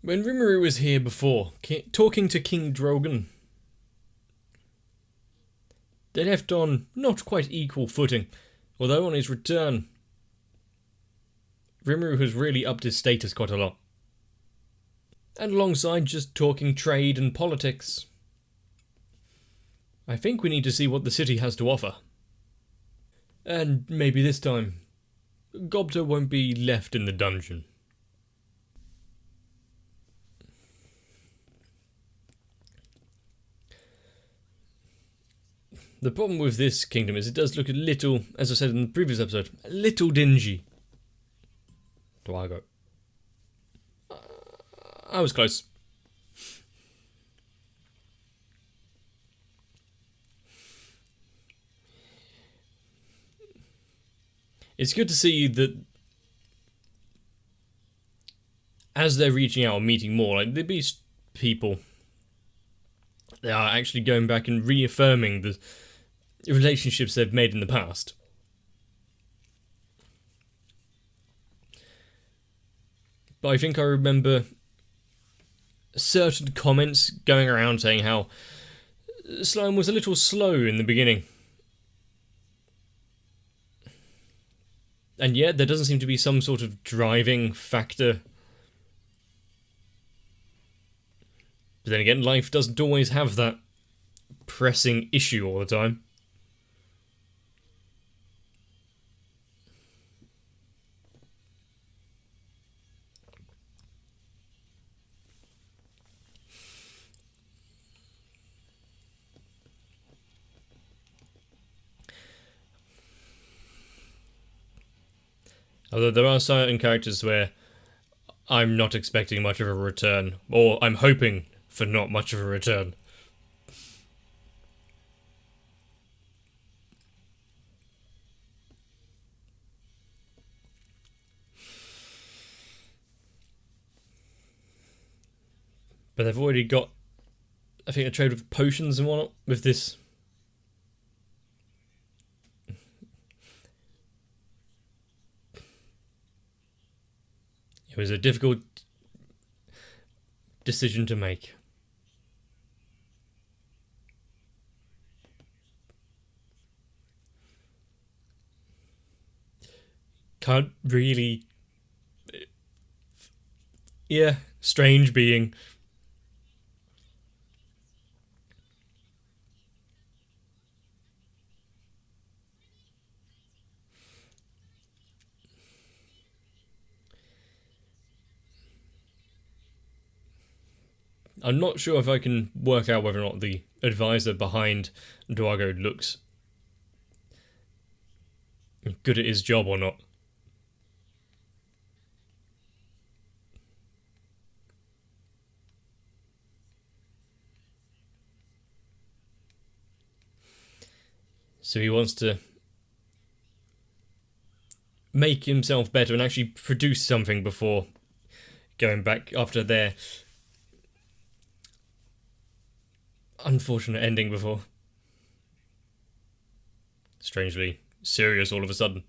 When Rimuru was here before, talking to King Drogon, they left on not quite equal footing, although on his return, Rimuru has really upped his status quite a lot. And alongside just talking trade and politics, I think we need to see what the city has to offer. And maybe this time, Gobta won't be left in the dungeon. The problem with this kingdom is it does look a little, as I said in the previous episode, a little dingy. Do I go? I was close. It's good to see that as they're reaching out and meeting more, like the Beast people, they are actually going back and reaffirming the relationships they've made in the past. But I think I remember certain comments going around saying how Slime was a little slow in the beginning. And yet there doesn't seem to be some sort of driving factor. But then again, life doesn't always have that pressing issue all the time. Although there are certain characters where I'm not expecting much of a return, or I'm hoping for not much of a return. But they've already got, I think, a trade with potions and whatnot with this. It was a difficult decision to make. Can't really... Yeah, strange being. I'm not sure if I can work out whether or not the advisor behind Dwago looks good at his job or not. So he wants to make himself better and actually produce something before going back after their unfortunate ending before. Strangely serious all of a sudden.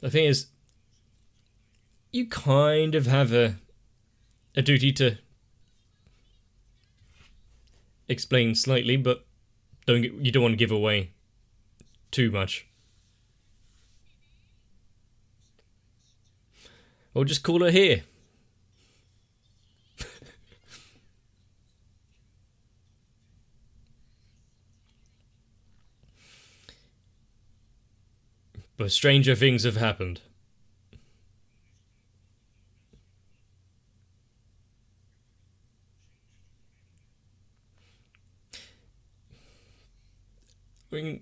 The thing is, you kind of have a duty to explain slightly, but you don't want to give away too much. Or just call her here. But stranger things have happened. I mean,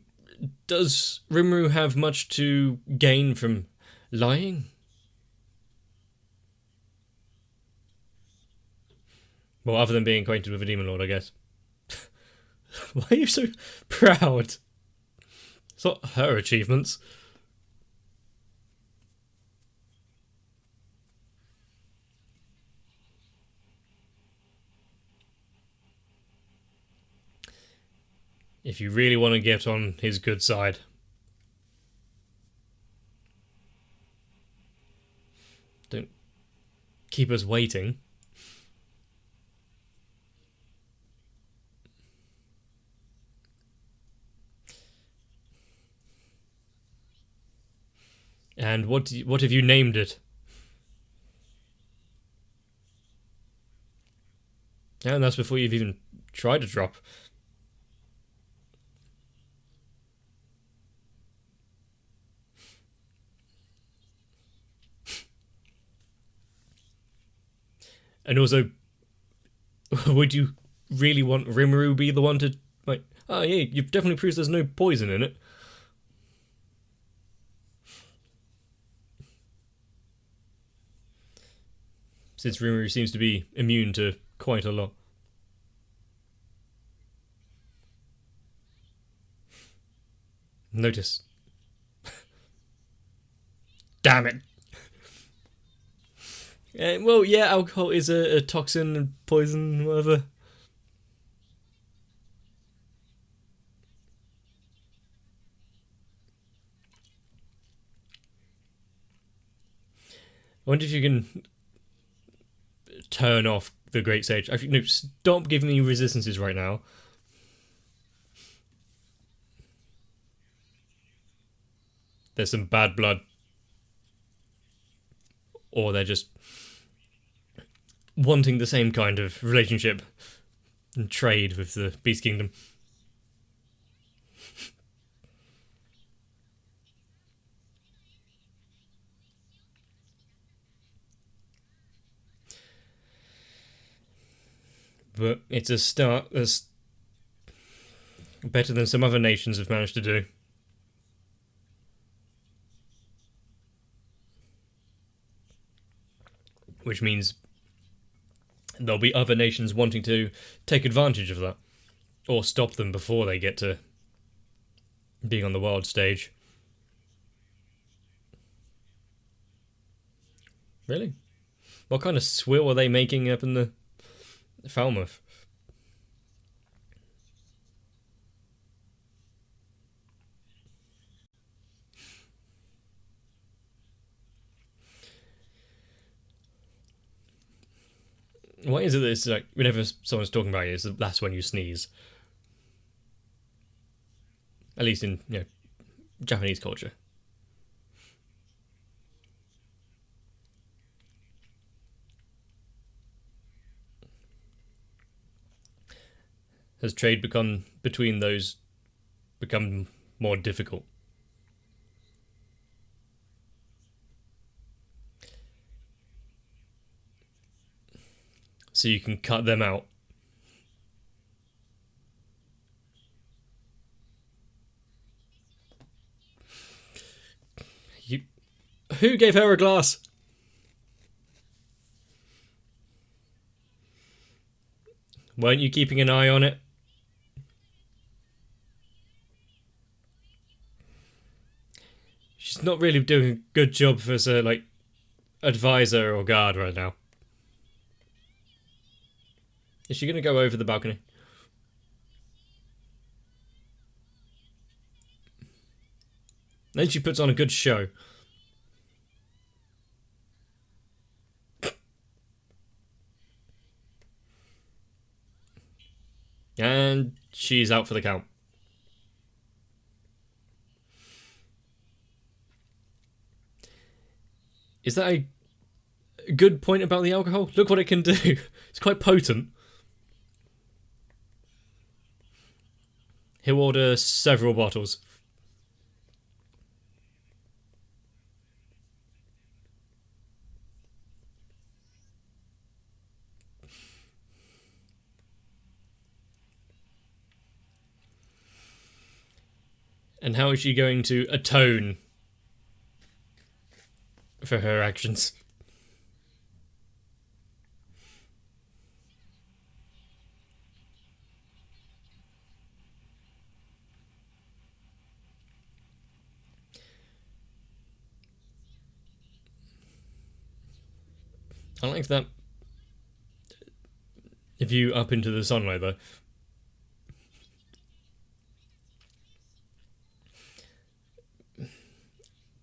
does Rimuru have much to gain from lying? Well, other than being acquainted with a demon lord, I guess. Why are you so proud? It's not her achievements. If you really want to get on his good side. Don't keep us waiting. And what have you named it? And that's before you've even tried to drop. And also, would you really want Rimuru be the one to, like, oh yeah, you've definitely proved there's no poison in it. Since Rimuru seems to be immune to quite a lot. Notice. Damn it. Well, yeah, alcohol is a toxin, poison, whatever. I wonder if you can turn off the Great Sage. Actually, no, stop giving me resistances right now. There's some bad blood. Or they're just wanting the same kind of relationship and trade with the Beast Kingdom. But it's a start that's better than some other nations have managed to do. Which means there'll be other nations wanting to take advantage of that. Or stop them before they get to being on the world stage. Really? What kind of swill are they making up in the Falmouth? Why is it that it's like whenever someone's talking about you, that's when you sneeze? At least in Japanese culture. Has trade between those become more difficult? So you can cut them out. Who gave her a glass? Weren't you keeping an eye on it? She's not really doing a good job as a advisor or guard right now. Is she going to go over the balcony? Then she puts on a good show. And she's out for the count. Is that a good point about the alcohol? Look what it can do. It's quite potent. He'll order several bottles. And how is she going to atone for her actions? I like that view up into the sunlight, though.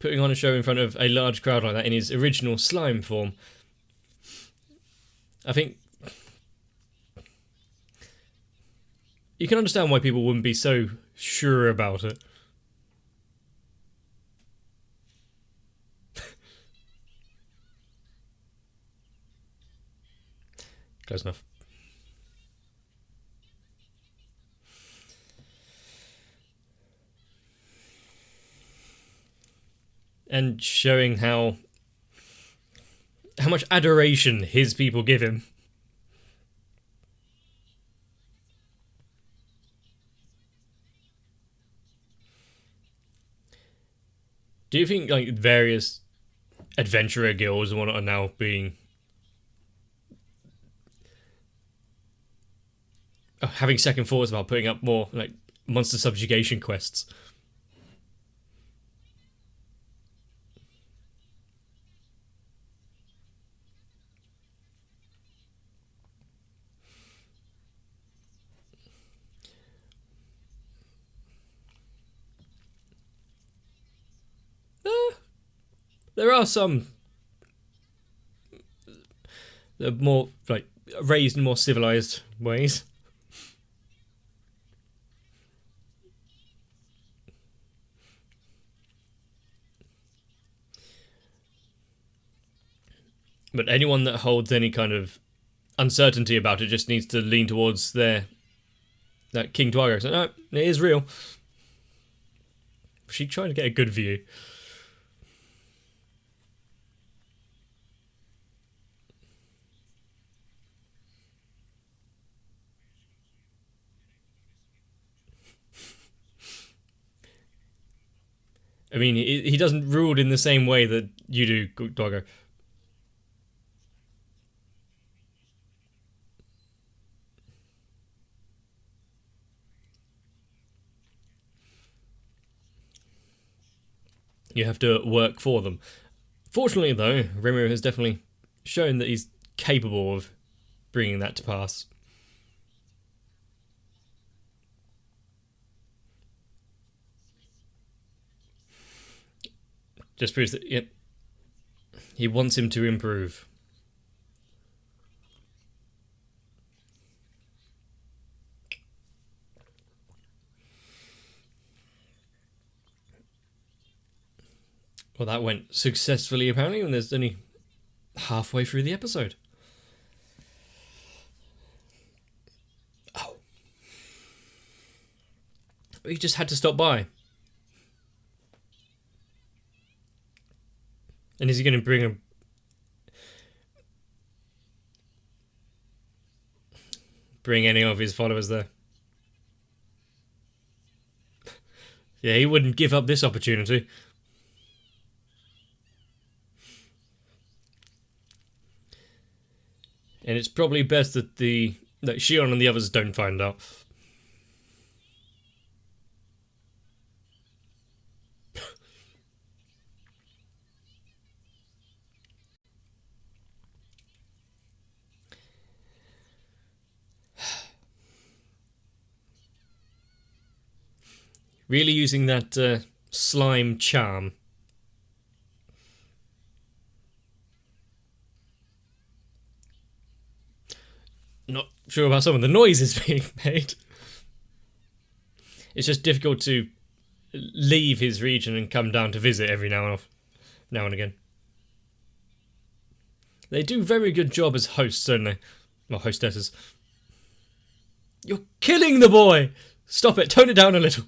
putting on a show in front of a large crowd like that in his original slime form. I think you can understand why people wouldn't be so sure about it. Close enough. And showing how much adoration his people give him. Do you think like various adventurer guilds and whatnot are now being having second thoughts about putting up more like monster subjugation quests? There are some that are more like raised in more civilized ways. But anyone that holds any kind of uncertainty about it just needs to lean towards that King Dwago. So, no, it is real. She trying to get a good view. I mean, he doesn't rule in the same way that you do, Dwago. You have to work for them. Fortunately, though, Rimuru has definitely shown that he's capable of bringing that to pass. Just proves that he wants him to improve. Well, that went successfully, apparently, and there's only halfway through the episode. Oh. He just had to stop by. And is he going to bring any of his followers there? Yeah, he wouldn't give up this opportunity. And it's probably best that Shion and the others don't find out. Really using that slime charm. Not sure about some of the noises being made. It's just difficult to leave his region and come down to visit every now and again. They do a very good job as hosts, don't they? Well, hostesses. You're killing the boy! Stop it, tone it down a little.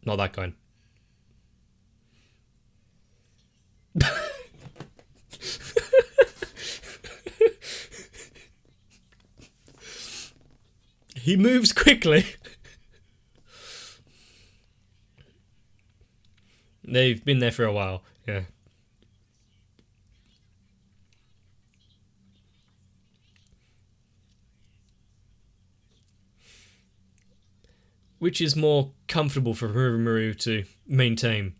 Not that kind. He moves quickly. They've been there for a while, yeah. Which is more comfortable for Rimuru to maintain?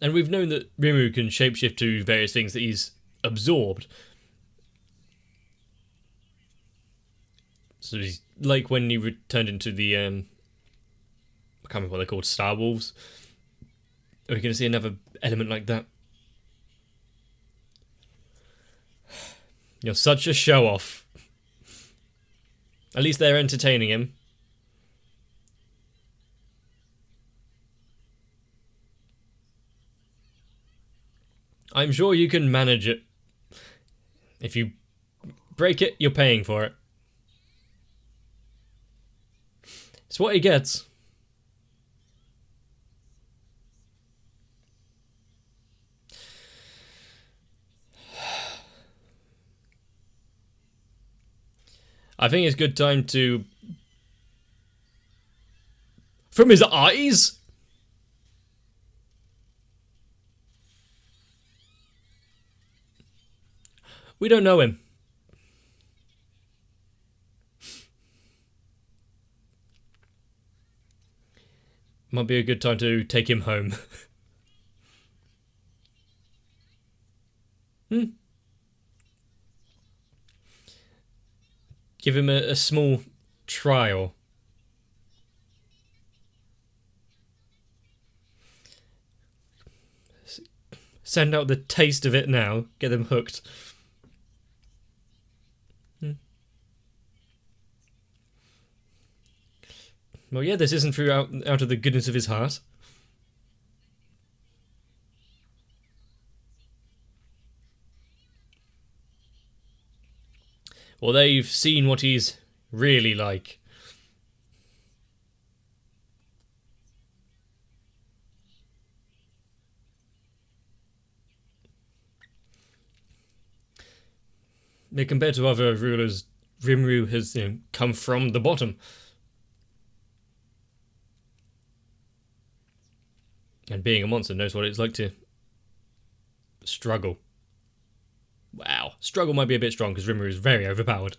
And we've known that Rimuru can shapeshift to various things that he's absorbed. So he's like when he returned into the I can't remember what they're called, Star Wolves. Are we going to see another element like that? You're such a show-off. At least they're entertaining him. I'm sure you can manage it. If you break it, you're paying for it. It's what he gets. I think it's a good time to... From his eyes? We don't know him. Might be a good time to take him home. Give him a small trial. Send out the taste of it now. Get them hooked. Well, yeah, this isn't through out of the goodness of his heart. Well, they've seen what he's really like. Compared to other rulers, Rimuru has come from the bottom. And being a monster knows what it's like to struggle. Wow. Struggle might be a bit strong because Rimuru is very overpowered.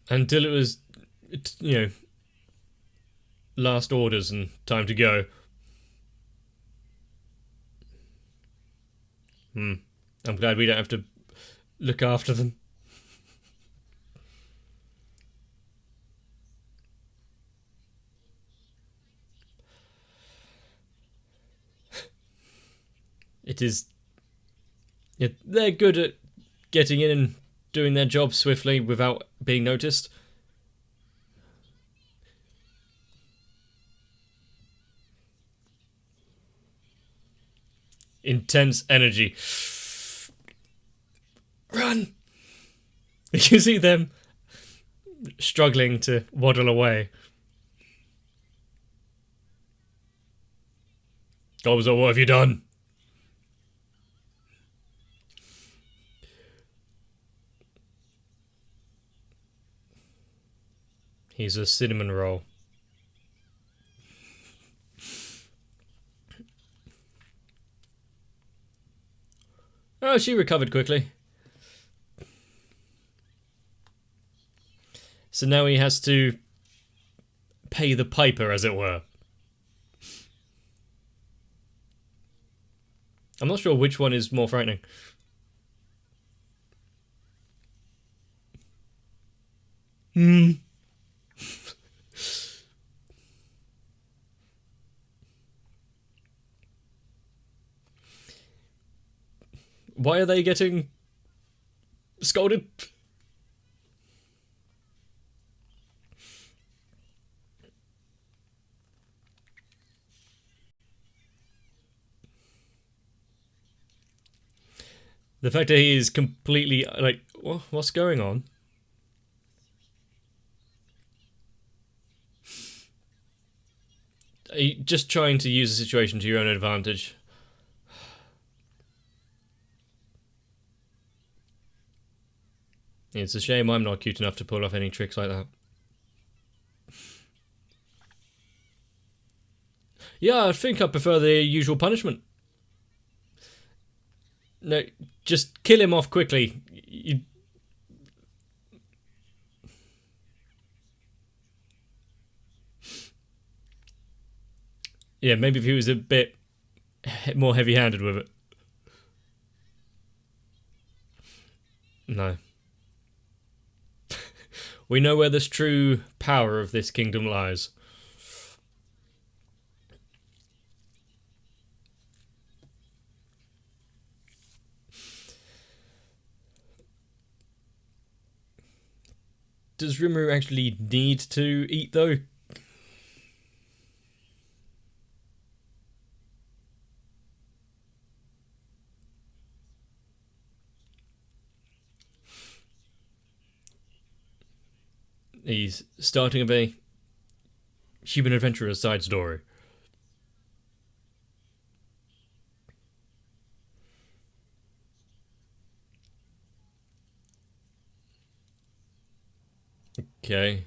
Until it was, last orders and time to go. I'm glad we don't have to look after them. It is... they're good at getting in and doing their job swiftly without being noticed. Intense energy. Run! You can see them struggling to waddle away. Gobzo, what have you done? He's a cinnamon roll. Oh, she recovered quickly. So now he has to pay the piper, as it were. I'm not sure which one is more frightening. Why are they getting scolded? The fact that he is completely like, what's going on? Are you just trying to use the situation to your own advantage? It's a shame I'm not cute enough to pull off any tricks like that. Yeah, I think I prefer the usual punishment. No, just kill him off quickly. Yeah, maybe if he was a bit more heavy-handed with it. No. We know where the true power of this kingdom lies. Does Rimuru actually need to eat, though? He's starting of a human adventurer side story. Okay.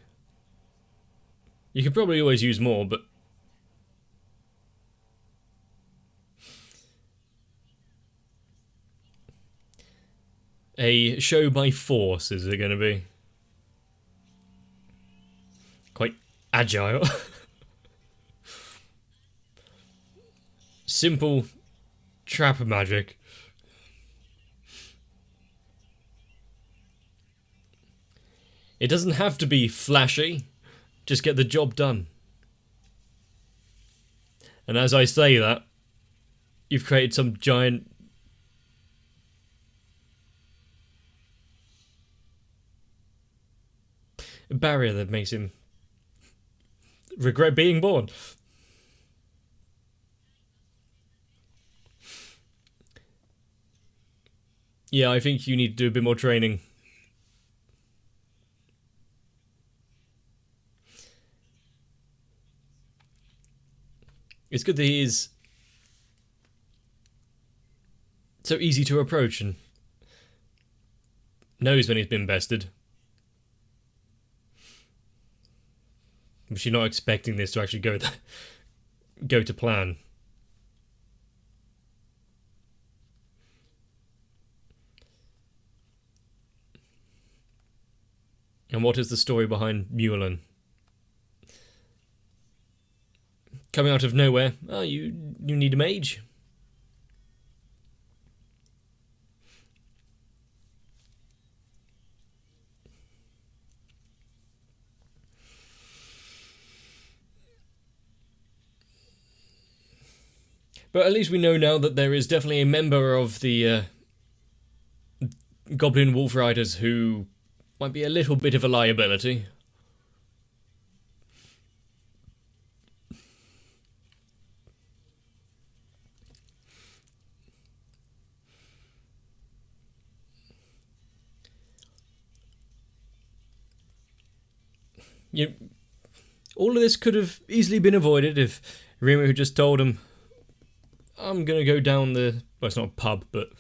You could probably always use more, but... A show by force, is it going to be? Quite agile. Simple trap magic. It doesn't have to be flashy, just get the job done. And as I say that, you've created some giant... barrier that makes him regret being born. Yeah, I think you need to do a bit more training. It's good that he is so easy to approach and knows when he's been bested. But you're not expecting this to actually go to plan. And what is the story behind Mulan? Coming out of nowhere, oh, you need a mage. But at least we know now that there is definitely a member of the Goblin Wolf Riders who might be a little bit of a liability. All of this could have easily been avoided if Rimuru had just told him, I'm gonna go down the... well, it's not a pub, but...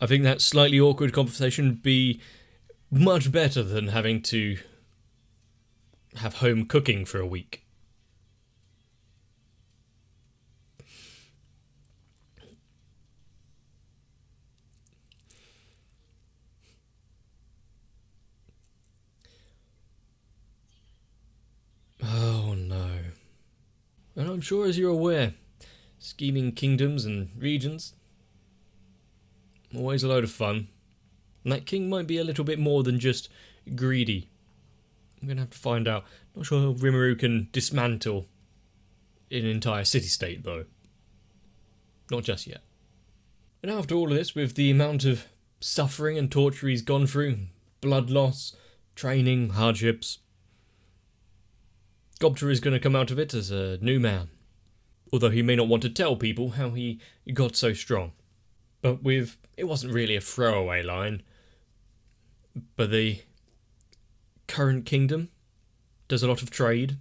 I think that slightly awkward conversation would be much better than having to have home cooking for a week. Oh no. And I'm sure, as you're aware, scheming kingdoms and regions, always a load of fun. And that king might be a little bit more than just greedy. I'm going to have to find out. Not sure Rimuru can dismantle an entire city-state, though. Not just yet. And after all of this, with the amount of suffering and torture he's gone through, blood loss, training, hardships, Gobter is going to come out of it as a new man. Although he may not want to tell people how he got so strong. But it wasn't really a throwaway line. But the current kingdom does a lot of trade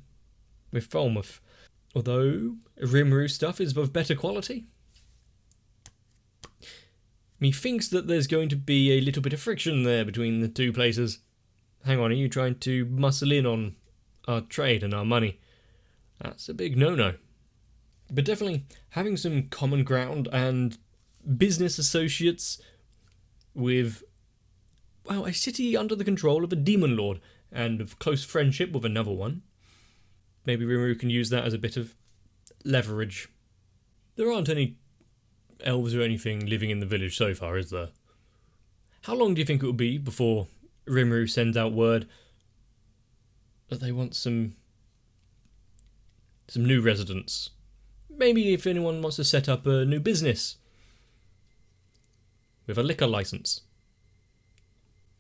with Falmouth. Although Rimuru stuff is of better quality. He thinks that there's going to be a little bit of friction there between the two places. hang on, are you trying to muscle in on our trade and our money? That's a big no-no. But definitely having some common ground and business associates with, well, a city under the control of a demon lord and of close friendship with another one. Maybe Rimuru can use that as a bit of leverage. There aren't any elves or anything living in the village so far, is there? How long do you think it will be before Rimuru sends out word that they want some new residents? Maybe if anyone wants to set up a new business with a liquor license.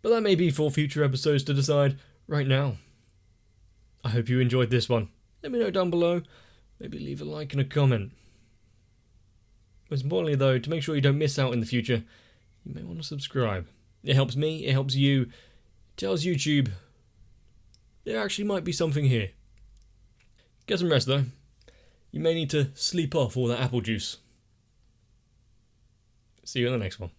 But that may be for future episodes to decide. Right now, I hope you enjoyed this one. Let me know down below. Maybe leave a like and a comment. Most importantly though, to make sure you don't miss out in the future, you may want to subscribe. It helps me, it helps you. It tells YouTube there actually might be something here. Get some rest though. You may need to sleep off all that apple juice. See you in the next one.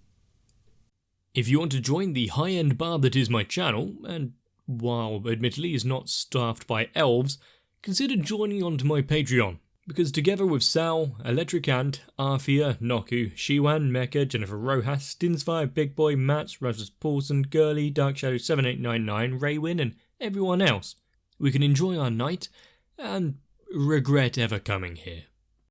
If you want to join the high-end bar that is my channel, and while admittedly is not staffed by elves, consider joining onto my Patreon, because together with Sal, Electric Ant, Arthea, Noku, Shiwan, Mecha, Jennifer Rojas, Stinsfire, Big Boy, Mats, Rasmus Paulson, Girly, Dark Shadow 7899, Raywin, and everyone else, we can enjoy our night and regret ever coming here.